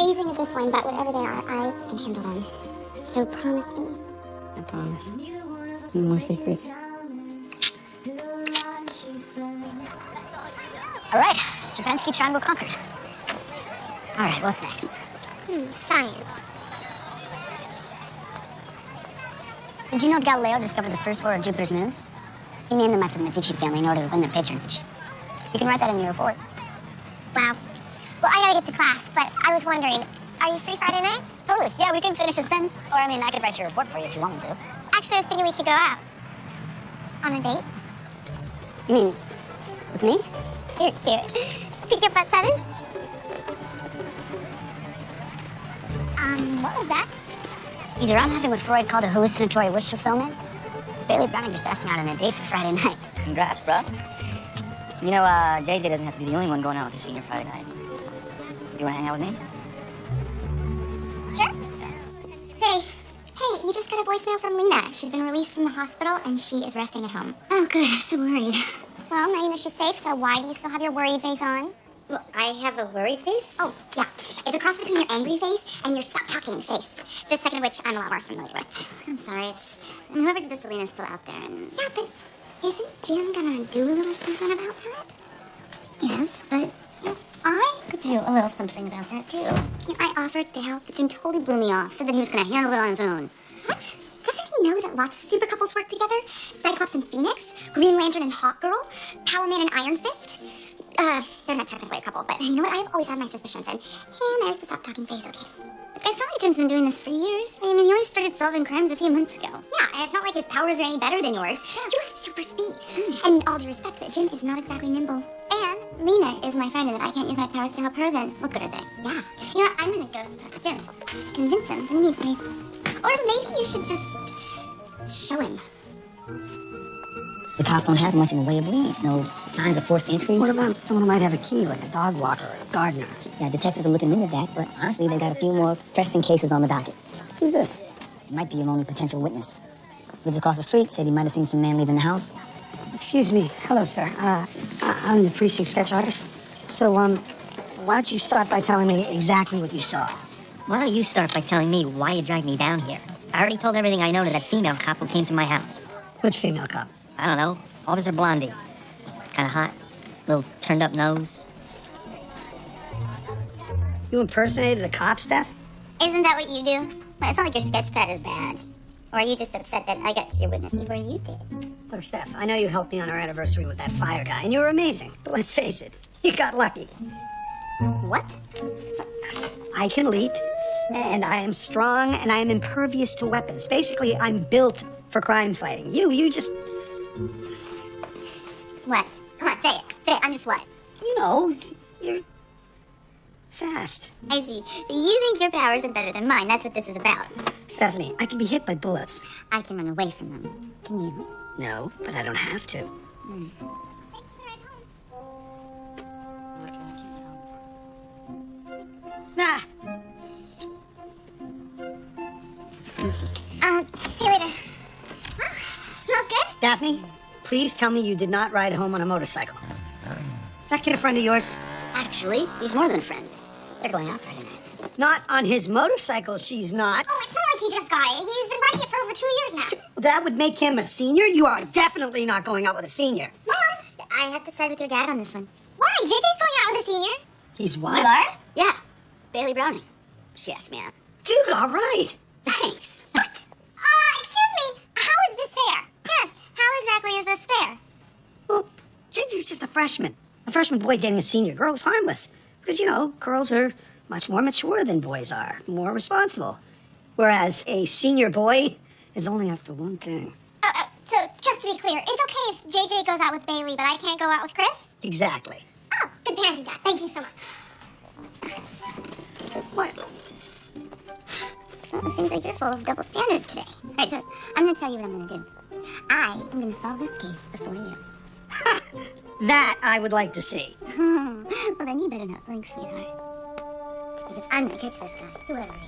amazing as this one, but whatever they are, I can handle them. So promise me. I promise. No more secrets. All right, Serpensky Triangle conquered. All right, what's next? Science. Did you know Galileo discovered the first four of Jupiter's moons? He named them after the Medici family in order to win their patronage. You can write that in your report. Wow. Well, I gotta get to class, but I was wondering, are you free Friday night? Totally. Yeah, we can finish this in. Or, I mean, I could write your report for you if you want me to. Actually, I was thinking we could go out. On a date? You mean with me? You're cute. Pick you up at 7? What was that? Either I'm having what Freud called a hallucinatory wish fulfillment, Bailey Browning just asked me out on a date for Friday night. Congrats, bro. You know, JJ doesn't have to be the only one going out with the senior Friday night. You wanna hang out with me? Sure. Hey, you just got a voicemail from Lena. She's been released from the hospital and she is resting at home. Oh, good. I'm so worried. Well, now you know she's safe, so why do you still have your worried face on? Well, I have a worried face? Oh, yeah. It's a cross between your angry face and your stop-talking face. The second of which I'm a lot more familiar with. I'm sorry, it's just... I mean, whoever did this, Alina's still out there, and... Yeah, but isn't Jim gonna do a little something about that? Yes, but... I could do a little something about that, too. You know, I offered to help, But Jim totally blew me off, said that he was gonna handle it on his own. What? Doesn't he know that lots of super couples work together? Cyclops and Phoenix, Green Lantern and Hawkgirl, Power Man and Iron Fist. They're not technically a couple, but you know what? I've always had my suspicions, and there's the stop talking face, okay. It's not like Jim's been doing this for years. I mean, he only started solving crimes a few months ago. Yeah, and it's not like his powers are any better than yours. You have super speed. And all due respect, but Jim is not exactly nimble. And Lena is my friend, and if I can't use my powers to help her, then what good are they? Yeah. You know what? I'm gonna go talk to Jim. Convince him that he needs me. Or maybe you should just show him. The cops don't have much in the way of leads. No signs of forced entry. What about someone who might have a key, like a dog walker or a gardener? Yeah, detectives are looking into that, but honestly, they've got a few more pressing cases on the docket. Who's this? It might be your only potential witness. Lives across the street, said he might have seen some man leaving the house. Excuse me. Hello, sir. I'm the precinct sketch artist. So, why don't you start by telling me exactly what you saw? Why don't you start by telling me why you dragged me down here? I already told everything I know to that female cop who came to my house. Which female cop? I don't know. Officer Blondie. Kinda hot. Little turned up nose. You impersonated a cop, Steph? Isn't that what you do? Well, it's not like your sketch pad is bad. Or are you just upset that I got to your witness before you did? Look, Steph, I know you helped me on our anniversary with that fire guy, and you were amazing. But let's face it, you got lucky. What? I can leap, and I am strong, and I am impervious to weapons. Basically, I'm built for crime fighting. You just... What? Come on, say it. Say it. I'm just what? You know, you're fast. I see. So you think your powers are better than mine. That's what this is about. Stephanie, I can be hit by bullets. I can run away from them. Can you? No, but I don't have to. Ah, It's just my cheek. See you later. Smells good? Daphne, please tell me you did not ride home on a motorcycle. Is that kid a friend of yours? Actually, he's more than a friend. They're going out Friday night. Not on his motorcycle, she's not. Oh, it's not like he just got it. He's been riding it for over 2 years now. That would make him a senior? You are definitely not going out with a senior. Mom! I have to side with your dad on this one. Why? JJ's going out with a senior. He's what? You are? Yeah. Bailey Browning. She asked me out. Dude, all right. Thanks. What? Excuse me. How is this fair? Yes. How exactly is this fair? Well, JJ's just a freshman. A freshman boy dating a senior girl is harmless. Because, you know, girls are much more mature than boys are, more responsible. Whereas a senior boy is only after one thing. So, just to be clear, it's okay if JJ goes out with Bailey, but I can't go out with Chris? Exactly. Oh, good parenting, Dad. Thank you so much. What? Well, it seems like you're full of double standards today. All right, so I'm going to tell you what I'm going to do. I am going to solve this case before you. That I would like to see. Well, then you better not blink, sweetheart. Because I'm going to catch this guy, whoever he is.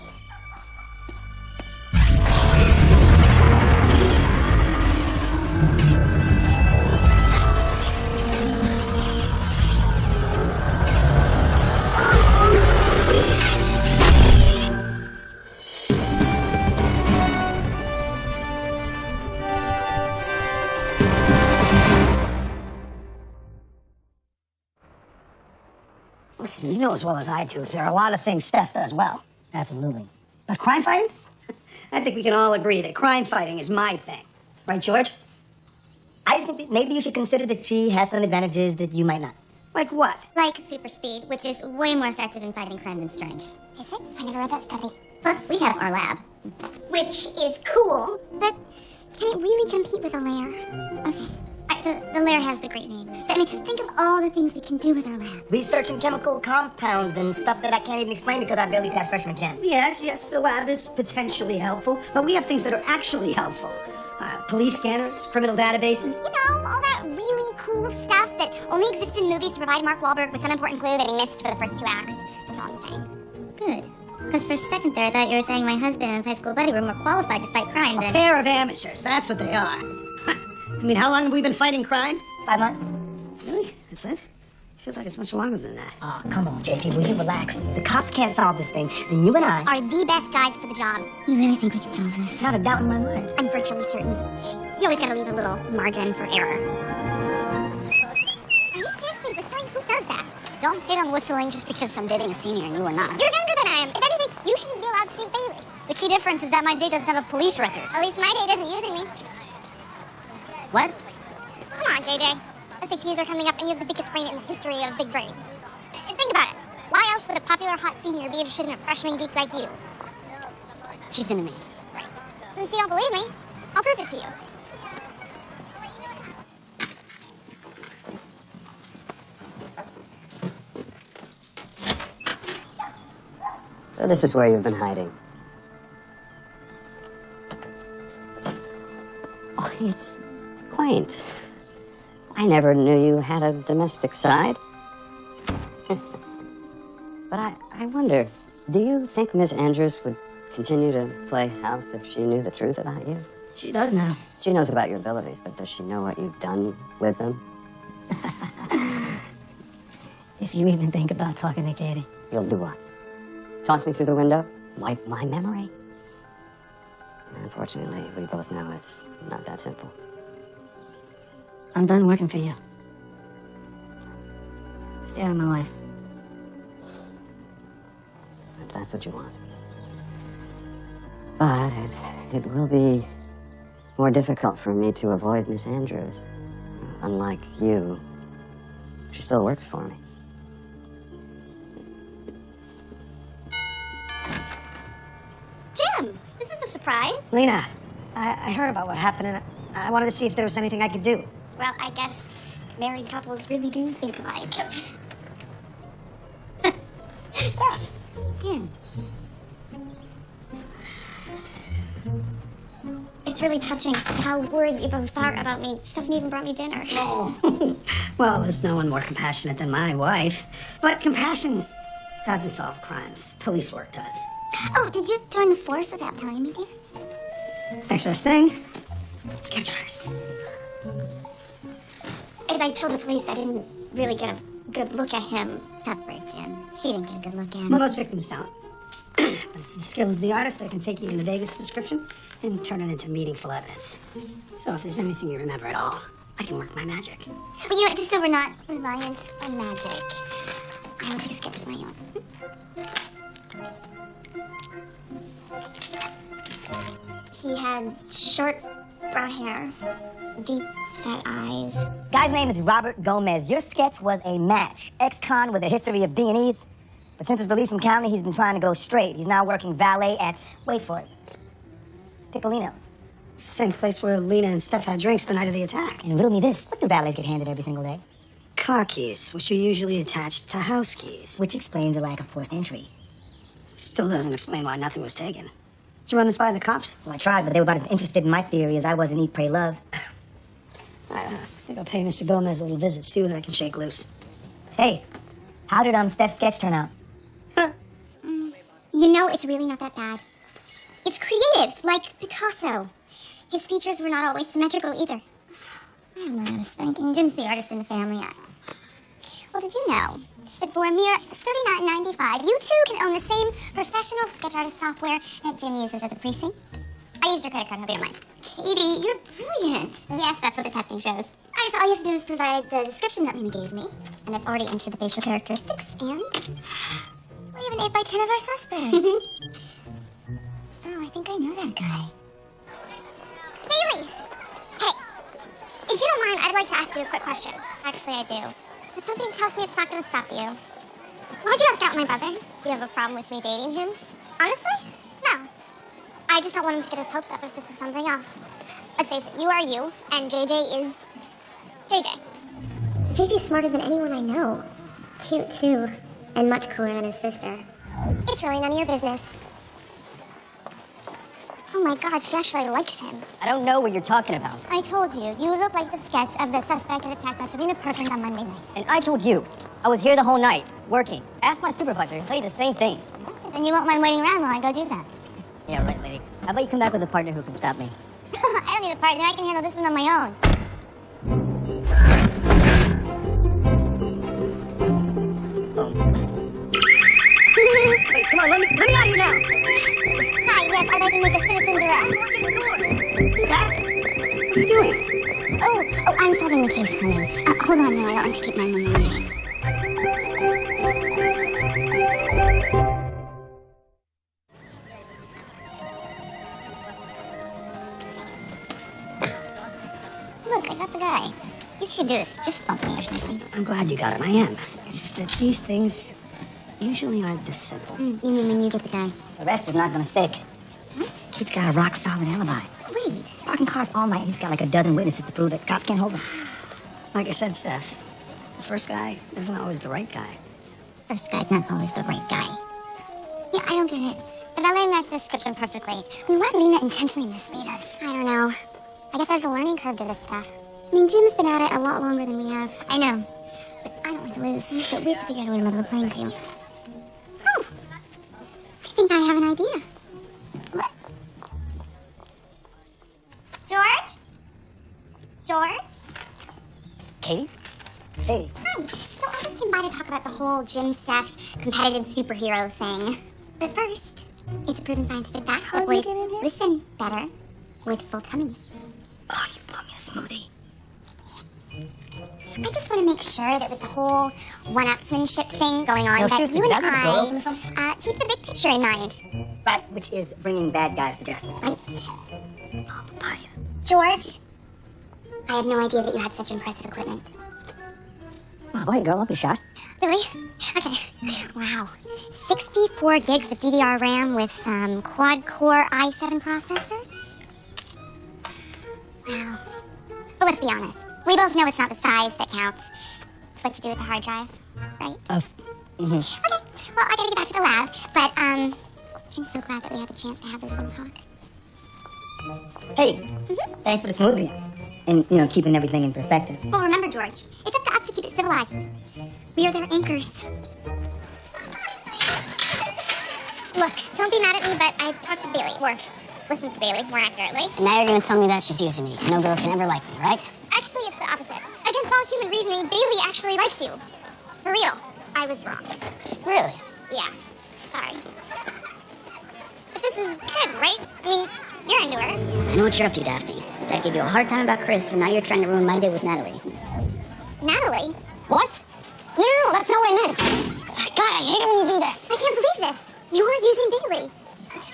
know as well as I do, there are a lot of things Steph does well. Absolutely. But crime fighting? I think we can all agree that crime fighting is my thing. Right, George? I just think that maybe you should consider that she has some advantages that you might not. Like what? Like super speed, which is way more effective in fighting crime than strength. Is it? I never read that study. Plus, we have our lab. Which is cool, but can it really compete with a lair? Okay. Alright, so the lair has the great name. But, I mean, think of all the things we can do with our lab. Researching chemical compounds and stuff that I can't even explain because I barely passed freshman camp. Yes, the lab is potentially helpful, but we have things that are actually helpful. Police scanners, criminal databases. You know, all that really cool stuff that only exists in movies to provide Mark Wahlberg with some important clue that he missed for the first 2 acts. That's all I'm saying. Good. Because for a second there, I thought you were saying my husband and his high school buddy were more qualified to fight crime A than... pair of amateurs, that's what they are. I mean, how long have we been fighting crime? 5 months? Really? That's it? Feels like it's much longer than that. Oh, come on, JP, will you relax? The cops can't solve this thing, then you and I... Are the best guys for the job. You really think we can solve this? Not a doubt in my mind. I'm virtually certain. You always gotta leave a little margin for error. Are you seriously whistling? Who does that? Don't hate on whistling just because I'm dating a senior and you are not. You're younger than I am. If anything, you shouldn't be allowed to speak Bailey. The key difference is that my date doesn't have a police record. At least my date isn't using me. What? Come on, JJ. SATs are coming up and you have the biggest brain in the history of big brains. Think about it. Why else would a popular hot senior be interested in a freshman geek like you? She's into me. Right. Since you don't believe me, I'll prove it to you. So this is where you've been hiding. Oh, it's quaint. I never knew you had a domestic side. But I wonder, do you think Miss Andrews would continue to play house if she knew the truth about you? She does now. She knows about your abilities, but does she know what you've done with them? If you even think about talking to Katie. You'll do what? Toss me through the window? Wipe my memory? Unfortunately, we both know it's not that simple. I'm done working for you. Stay out of my life. If that's what you want. But it will be more difficult for me to avoid Miss Andrews. Unlike you, she still works for me. Jim, this is a surprise. Lena, I heard about what happened, and I wanted to see if there was anything I could do. Well, I guess married couples really do think alike. Steph! Jim. It's really touching how worried you both are about me. Stephanie even brought me dinner. Well, there's no one more compassionate than my wife. But compassion doesn't solve crimes. Police work does. Oh, did you join the force without telling me, dear? Next best thing, sketch artist. As I told the police, I didn't really get a good look at him. Tough break, Jim. She didn't get a good look at him. Well, most victims don't. But it's the skill of the artist that can take even the vaguest description and turn it into meaningful evidence. So if there's anything you remember at all, I can work my magic. But you know, just so we're not reliant on magic, I will take a sketch of my own. He had short brown hair, deep set eyes. Guy's name is Robert Gomez. Your sketch was a match. Ex-con with a history of B&Es. But since his release from county, he's been trying to go straight. He's now working valet at, wait for it, Piccolino's. It's the same place where Lena and Steph had drinks the night of the attack. And riddle me this, what do valets get handed every single day? Car keys, which are usually attached to house keys. Which explains the lack of forced entry. Still doesn't explain why nothing was taken. Did you run this by the cops? Well, I tried, but they were about as interested in my theory as I was in Eat, Pray, Love. I think I'll pay Mr. Gomez a little visit, see what I can shake loose. Hey, how did Steph's sketch turn out? You know, it's really not that bad. It's creative, like Picasso. His features were not always symmetrical either. I don't know what I was thinking. Jim's the artist in the family. Well, did you know that for a mere $39.95, you too can own the same professional sketch artist software that Jim uses at the precinct? I used your credit card, hope you don't mind. Katie, you're brilliant. Yes, that's what the testing shows. I Alright, so all you have to do is provide the description that Lena gave me. And I've already entered the facial characteristics, and we have an 8 by 10 of our suspect. Oh, I think I know that guy. Bailey! Hey, if you don't mind, I'd like to ask you a quick question. Actually, I do. But something tells me it's not going to stop you. Why'd you ask out my brother? Do you have a problem with me dating him? Honestly? No. I just don't want him to get his hopes up if this is something else. Let's face it, you are you, and JJ is JJ. JJ's smarter than anyone I know. Cute, too. And much cooler than his sister. It's really none of your business. Oh my god, she actually likes him. I don't know what you're talking about. I told you, you look like the sketch of the suspect that attacked Dr. Lena Perkins on Monday night. And I told you, I was here the whole night, working. Ask my supervisor, he'll tell you the same thing. Then you won't mind waiting around while I go do that. Yeah, right, lady. How about you come back with a partner who can stop me? I don't need a partner, I can handle this one on my own. Wait, come on, let me out of here now! Hi, yes, I'd like to make a citizen's arrest. Scott? What are you doing? Oh, I'm solving the case, honey. Hold on, though, I don't like to keep 911 waiting. Look, I got the guy. You should do is fist bump me or something. I'm glad you got him. I am. It's just that these things usually aren't this simple. You mean when you get the guy? The rest is not gonna stick. Kid's got a rock solid alibi. Wait. He's parking cars all night. He's got like a dozen witnesses to prove it. Cops can't hold him. Like I said, Steph, the first guy isn't always the right guy. First guy's not always the right guy. Yeah, I don't get it. The valet matched the description perfectly. We let Lena intentionally mislead us. I don't know. I guess there's a learning curve to this stuff. I mean, Jim's been at it a lot longer than we have. I know. But I don't like to lose, so we have to figure out a way to level the playing field. Oh! I think I have an idea. What? George? George? Katie? Hey. Hi. So I just came by to talk about the whole Jim Steph competitive superhero thing. But first, it's proven scientific fact that boys listen better with full tummies. Oh, you bought me a smoothie. I just want to make sure that with the whole one-upsmanship thing going on, No, that seriously, you did and I have to go open or something? keep the big picture in mind. Right, which is bringing bad guys to justice. Right. Oh, papaya. George, I had no idea that you had such impressive equipment. Oh, go ahead, girl. Don't be shy. Really? Okay. Wow. 64 gigs of DDR RAM with quad-core i7 processor? Wow. But let's be honest. We both know it's not the size that counts. It's what you do with the hard drive, right? Okay. Well, I gotta get back to the lab, but I'm so glad that we had the chance to have this little talk. Hey, thanks for the smoothie. And, keeping everything in perspective. Well, remember, George, it's up to us to keep it civilized. We are their anchors. Look, don't be mad at me, but I talked to Bailey, or listened to Bailey, more accurately. Now you're gonna tell me that she's using me. No girl can ever like me, right? Actually, it's the opposite. Against all human reasoning, Bailey actually likes you. For real. I was wrong. Really? Yeah. Sorry. But this is good, right? I mean, you're into her. I know what you're up to, Daphne. Dad gave you a hard time about Chris, and now you're trying to ruin my day with Natalie. Natalie? What? No, that's not what I meant. God, I hate it when you do that. I can't believe this. You are using Bailey.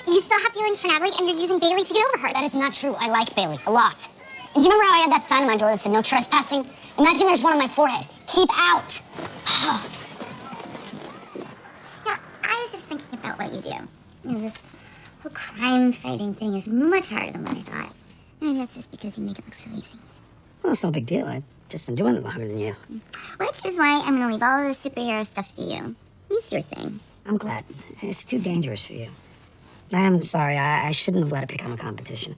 You still have feelings for Natalie, and you're using Bailey to get over her. That is not true. I like Bailey a lot. And do you remember how I had that sign on my door that said no trespassing? Imagine there's one on my forehead. Keep out. Yeah, I was just thinking about what you do. This whole crime-fighting thing is much harder than what I thought. Maybe that's just because you make it look so easy. Well, it's no big deal. I've just been doing it longer than you. Which is why I'm gonna leave all the superhero stuff to you. It's your thing. I'm glad. It's too dangerous for you. I'm sorry. I shouldn't have let it become a competition.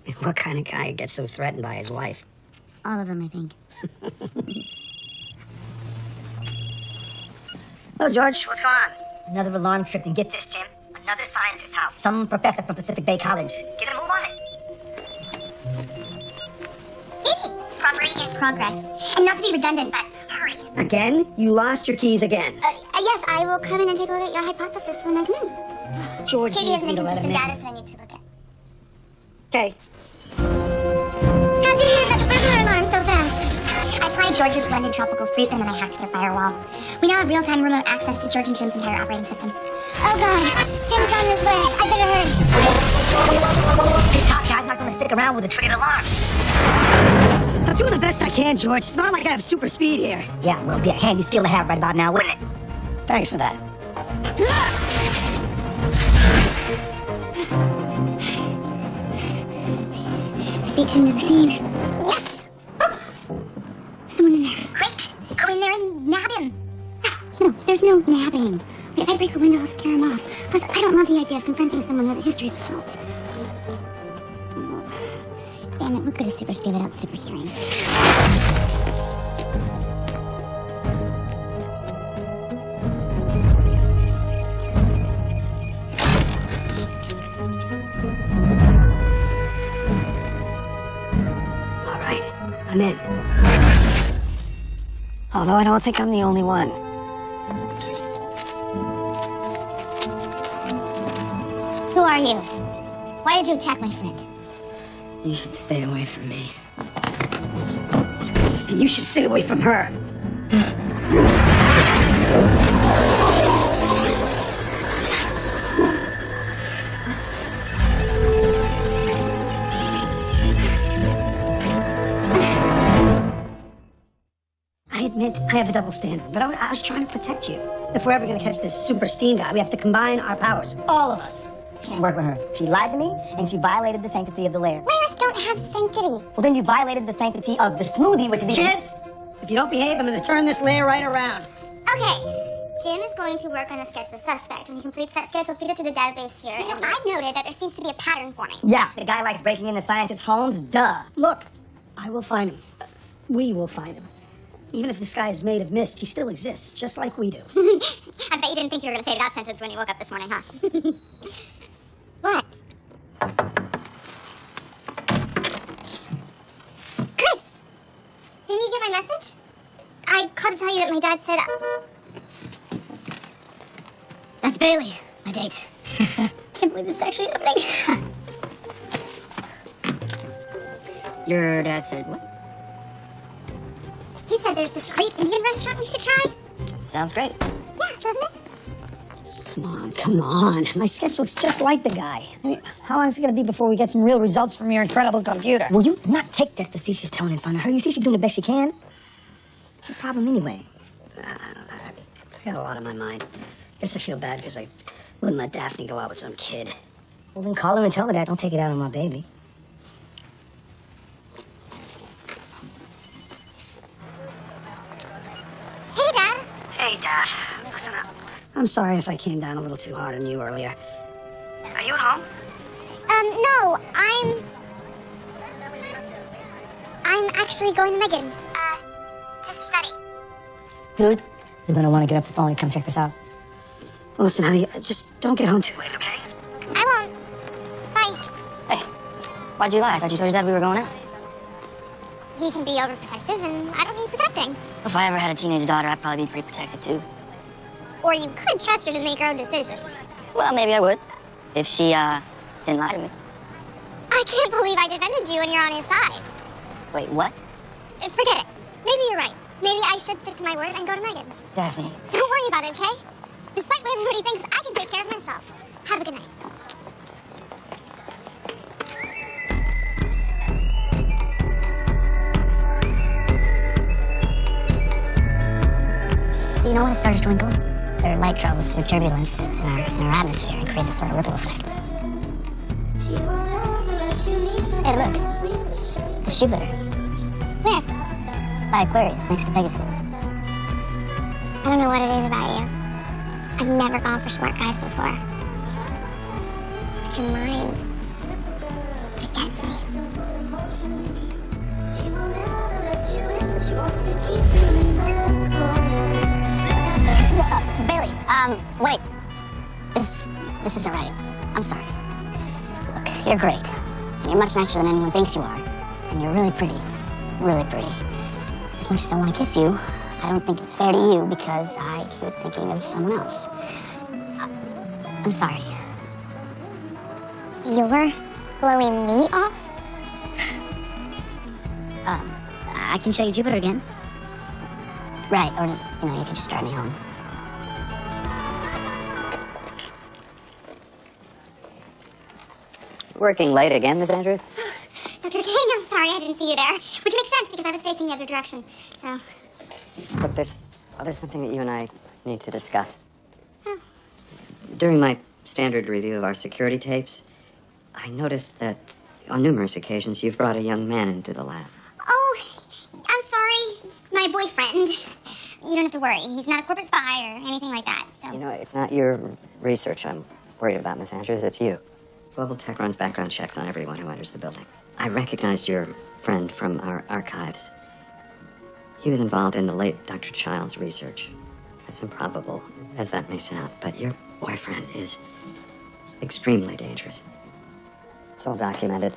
I mean, what kind of guy gets so threatened by his wife? All of them, I think. Hello, George. What's going on? Another alarm trip, and get this, Jim. Another scientist house. Some professor from Pacific Bay College. Get a move on it. Katie! Property in progress. And not to be redundant, but hurry. Again? You lost your keys again. Yes, I will come in and take a look at your hypothesis when I come in. George Katie needs has me to let him inconsistent in. data, so I need to look at. Okay. How'd you hear that burglar alarm so fast? I, Georgia, blended tropical fruit, and then I hacked their firewall. We now have real-time remote access to George and Jim's entire operating system. Oh god, Jim's on his way. I better hurry. This top guy's not gonna stick around with a triggered alarm. I'm doing the best I can, George. It's not like I have super speed here. Yeah, well, be a handy skill to have right about now, wouldn't it? Thanks for that. I beat Jim to the scene. Yes! Oh! Someone in there. Great! Go in there and nab him. No, there's no nabbing. If I break a window, I'll scare him off. Plus, I don't love the idea of confronting someone with a history of assault. Oh. Damn it, what good is super speed without super strength? All right, I'm in. Although I don't think I'm the only one. Who are you? Why did you attack my friend? You should stay away from me. And you should stay away from her. I admit I have a double standard, but I was trying to protect you. If we're ever going to catch this super steam guy, we have to combine our powers. All of us. Can't work with her. She lied to me, and she violated the sanctity of the lair. Layers don't have sanctity. Well, then you violated the sanctity of the smoothie, which is the... Kids, if you don't behave, I'm going to turn this lair right around. Okay. Jim is going to work on the sketch of the suspect. When he completes that sketch, he'll feed it to the database here. And I've noted that there seems to be a pattern forming. Yeah, the guy likes breaking into scientists' homes, duh. Look, I will find him. We will find him. Even if the sky is made of mist, he still exists, just like we do. I bet you didn't think you were going to say that sentence when you woke up this morning, huh? What? Chris! Didn't you get my message? I called to tell you that my dad said... That's Bailey, my date. Can't believe this is actually happening. Your dad said what? He said there's this great Indian restaurant we should try. Sounds great. Yeah, doesn't it? Come on. My sketch looks just like the guy. I mean, how long is it going to be before we get some real results from your incredible computer? Will you not take that facetious tone in front of her? You see she's doing the best she can. What's the problem anyway? I got a lot on my mind. Guess I feel bad because I wouldn't let Daphne go out with some kid. Well, then call her and tell her that. Don't take it out on my baby. Hey, Dad. Hey, Daph. Listen up. I'm sorry if I came down a little too hard on you earlier. Are you at home? No, I'm actually going to Megan's, to study. Good. You're gonna want to get up the phone and come check this out. Well, listen, honey, just don't get home too late, okay? I won't. Bye. Hey, why'd you lie? I thought you told your dad we were going out. He can be overprotective, and I don't need protecting. If I ever had a teenage daughter, I'd probably be pretty protective too. Or you could trust her to make her own decisions. Well, maybe I would. If she, didn't lie to me. I can't believe I defended you when you're on his side. Wait, what? Forget it. Maybe you're right. Maybe I should stick to my word and go to Megan's. Daphne. Don't worry about it, okay? Despite what everybody thinks, I can take care of myself. Have a good night. Do you know when stars twinkle? There are light travels through turbulence in our atmosphere and creates a sort of ripple effect. Hey, look. It's Jupiter. Where? By Aquarius, next to Pegasus. I don't know what it is about you. I've never gone for smart guys before. But your mind, it gets me. Bailey, wait. This isn't right. I'm sorry. Look, you're great. And you're much nicer than anyone thinks you are. And you're really pretty. Really pretty. As much as I want to kiss you, I don't think it's fair to you because I keep thinking of someone else. I'm sorry. You're blowing me off? I can show you Jupiter again. Right, or, you could just drive me home. Working late again, Miss Andrews? Dr. King, I'm sorry I didn't see you there. Which makes sense because I was facing the other direction. So, Look, there's something that you and I need to discuss. Oh. During my standard review of our security tapes, I noticed that on numerous occasions you've brought a young man into the lab. Oh, I'm sorry. It's my boyfriend. You don't have to worry. He's not a corporate spy or anything like that. So, You know, it's not your research I'm worried about, Miss Andrews, it's you. Global Tech runs background checks on everyone who enters the building. I recognized your friend from our archives. He was involved in the late Dr. Child's research. As improbable as that may sound, but your boyfriend is extremely dangerous. It's all documented.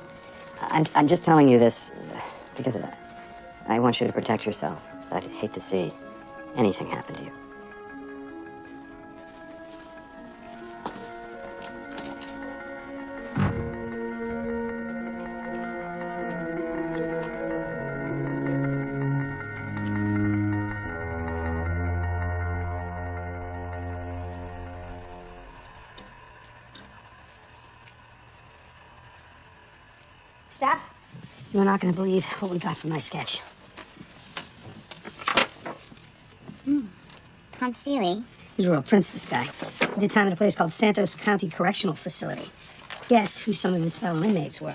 I'm just telling you this because I want you to protect yourself. I'd hate to see anything happen to you. Staff, you're not going to believe what we got from my sketch. Tom Seeley. He's a real prince, this guy. He did time at a place called Santos County Correctional Facility. Guess who some of his fellow inmates were?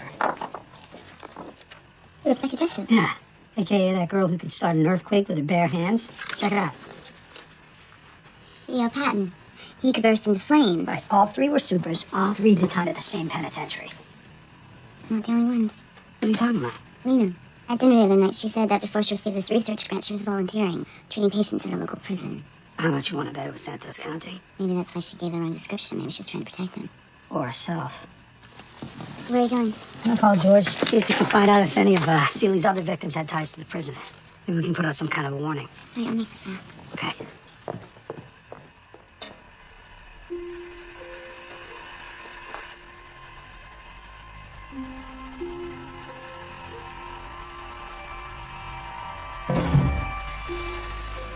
You look like a Jessup. Yeah, a.k.a. that girl who could start an earthquake with her bare hands. Check it out. Theo Patton. He could burst into flames. Right, all three were supers. All three did time at the same penitentiary. Not the only ones. What are you talking about? Lena. At dinner the other night, she said that before she received this research grant, she was volunteering, treating patients at a local prison. How much you want to bet it was Santos County? Maybe that's why she gave the wrong description. Maybe she was trying to protect him. Or herself. Where are you going? I'm gonna call George, see if we can find out if any of Seeley's other victims had ties to the prison. Maybe we can put out some kind of a warning. All right, I'll make this fast. Okay.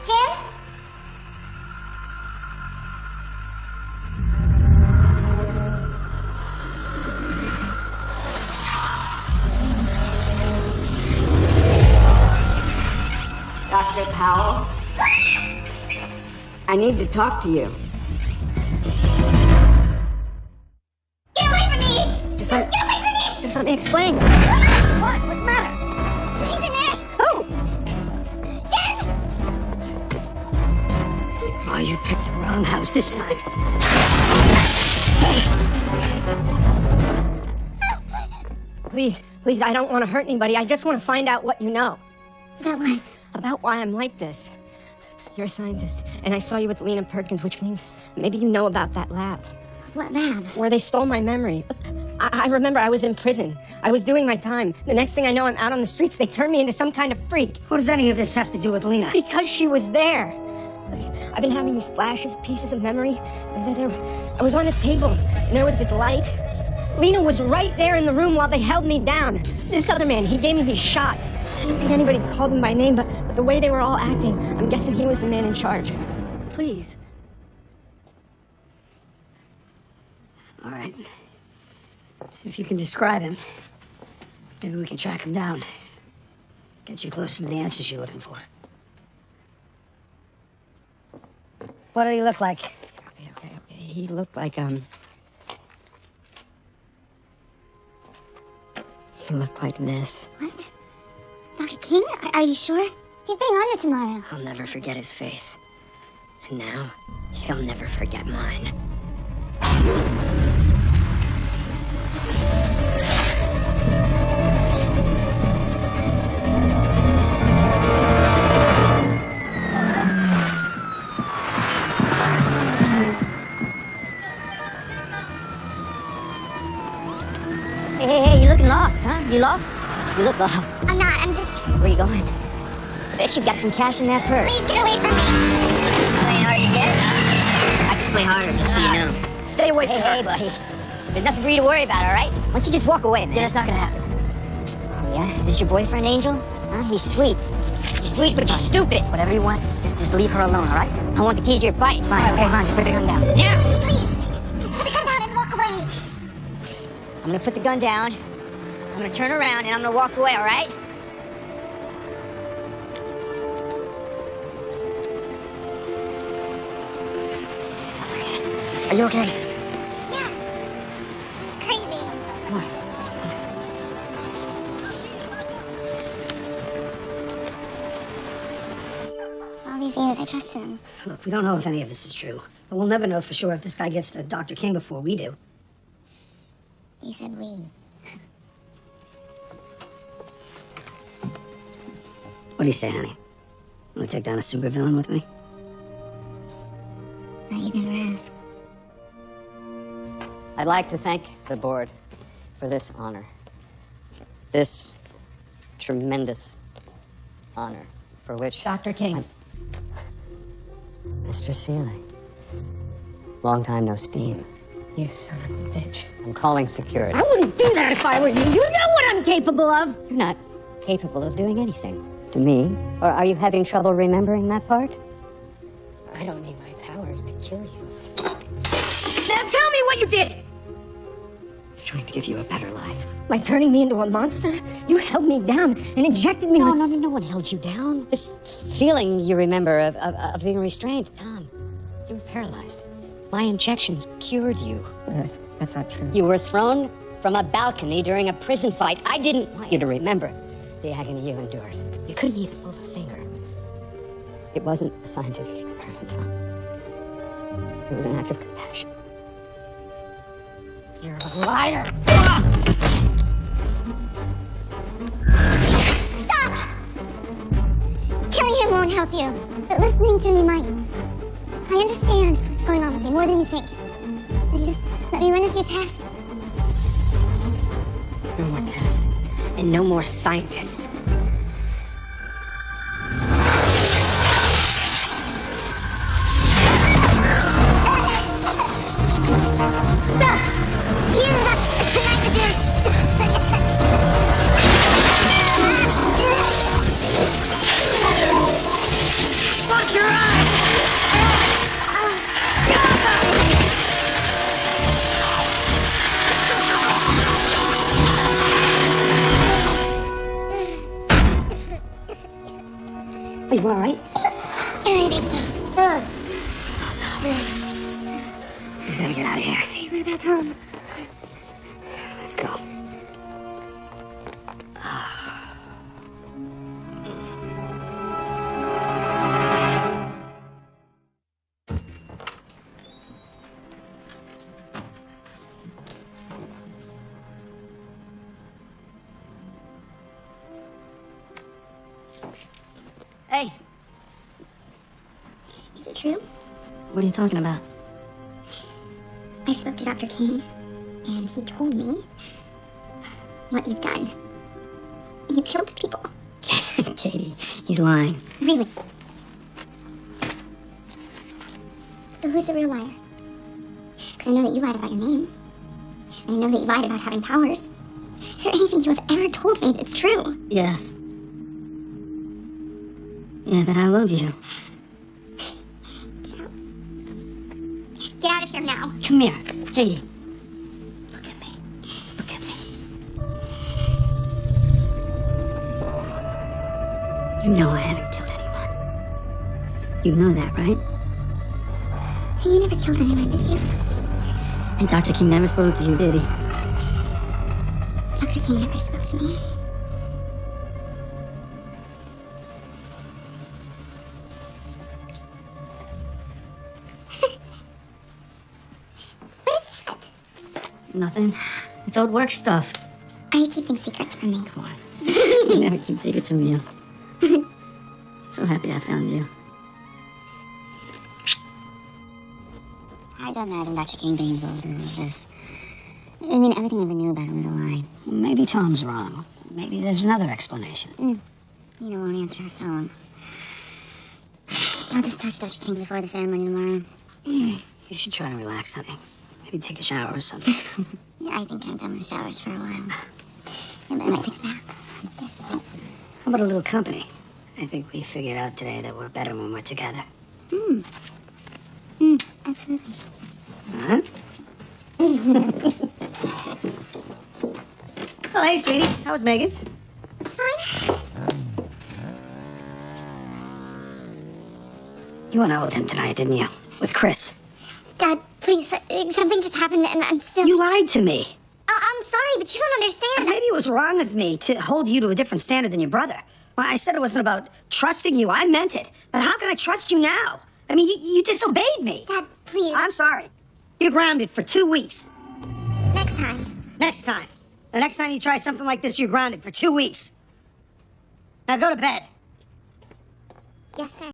Jim? Dr. Powell, I need to talk to you. Get away from me! Just Get away from me! let me explain. What? What's the matter? He's in there! Who? Jim! Oh, you picked the wrong house this time. Please, I don't want to hurt anybody. I just want to find out what you know. About what? About why I'm like this. You're a scientist, and I saw you with Lena Perkins, which means maybe you know about that lab. What lab? Where they stole my memory. I remember I was in prison. I was doing my time. The next thing I know, I'm out on the streets. They turned me into some kind of freak. What does any of this have to do with Lena? Because she was there. I've been having these flashes, pieces of memory. I was on a table, and there was this light. Lena was right there in the room while they held me down. This other man, he gave me these shots. I don't think anybody called him by name, but the way they were all acting, I'm guessing he was the man in charge. Please. All right. If you can describe him, maybe we can track him down. Get you closer to the answers you're looking for. What did he look like? Okay. He looked like, He looked like this. What? Dr. King? Are you sure? He's being honored tomorrow. I'll never forget his face. And now, he'll never forget mine. Hey, you looking lost, huh? You lost? You look lost. I'm not, I'm just... Where you going? Bet you got some cash in that purse. Please get away from me! Playing hard to get? I can play harder, just so you know. Stay away from her. Hey, buddy. There's nothing for you to worry about, all right? Why don't you just walk away, man? Yeah, that's not gonna happen. Oh, yeah? Is this your boyfriend, Angel? Huh? He's sweet. He's sweet, but you're stupid. Whatever you want, just leave her alone, all right? I want the keys to your bike. Fine, okay, fine, just put the gun down. Yeah. Please, just put the gun down and walk away. I'm gonna put the gun down. I'm gonna turn around and I'm gonna walk away, all right? Are you okay? Yeah. It's crazy. Come on. All these years, I trusted him. Look, we don't know if any of this is true, but we'll never know for sure if this guy gets to Dr. King before we do. You said we. What do you say, honey? Want to take down a supervillain with me? No, you'd never ask. I'd like to thank the board for this honor. This tremendous honor for which... Dr. King. Mr. Seeley. Long time no steam. You son of a bitch. I'm calling security. I wouldn't do that if I were you. You know what I'm capable of. You're not capable of doing anything to me. Or are you having trouble remembering that part? I don't need my powers to kill you. Now tell me what you did! I was trying to give you a better life. By turning me into a monster, you held me down and injected me with... No one held you down. This feeling you remember of being restrained, Tom, you were paralyzed. My injections cured you. That's not true. You were thrown from a balcony during a prison fight. I didn't want you to remember the agony you endured. You couldn't even move a finger. It wasn't a scientific experiment, Tom. It was an act of compassion. You're a liar. Stop! Killing him won't help you, but listening to me might. I understand what's going on with you more than you think. But you just let me run a few tests. No more tests. And no more scientists. Stop! Use the nitrogen! Fuck your eyes! Are you all right? I think so. We gotta get out of here. What about Tom? Let's go. Hey, Is it true? what are you talking about? I spoke to Dr. King, and he told me what you've done. You killed people. Katie, he's lying. Really? So who's the real liar? Because I know that you lied about your name. And I know that you lied about having powers. Is there anything you have ever told me that's true? Yes. Yeah, that I love you. Get out of here now. Come here, Katie. Look at me. Look at me. You know I haven't killed anyone. You know that, right? You never killed anyone, did you? And Dr. King never spoke to you, did he? Dr. King never spoke to me. What is that? Nothing. It's old work stuff. Are you keeping secrets from me? Come on. I never keep secrets from you. So happy I found you. Hard to imagine Dr. King being involved in all of this. I mean, everything I ever knew about him was a lie. Maybe Tom's wrong. Maybe there's another explanation. You know, won't answer her phone. I'll just talk to Dr. King before the ceremony tomorrow. You should try to relax, honey. Maybe take a shower or something. Yeah, I think I'm done with showers for a while. Yeah, but I might take a bath instead. How about a little company? I think we figured out today that we're better when we're together. Absolutely. Huh? Oh, hey, sweetie. How was Megan's? Fine. You went out with him tonight, didn't you? With Chris. Dad, please, something just happened and I'm still... You lied to me. I'm sorry, but you don't understand. Maybe it was wrong of me to hold you to a different standard than your brother. When I said it wasn't about trusting you, I meant it. But how can I trust you now? I mean, you disobeyed me. Dad, please. I'm sorry. You're grounded for 2 weeks. Next time. Next time. The next time you try something like this, you're grounded for 2 weeks. Now go to bed. Yes, sir.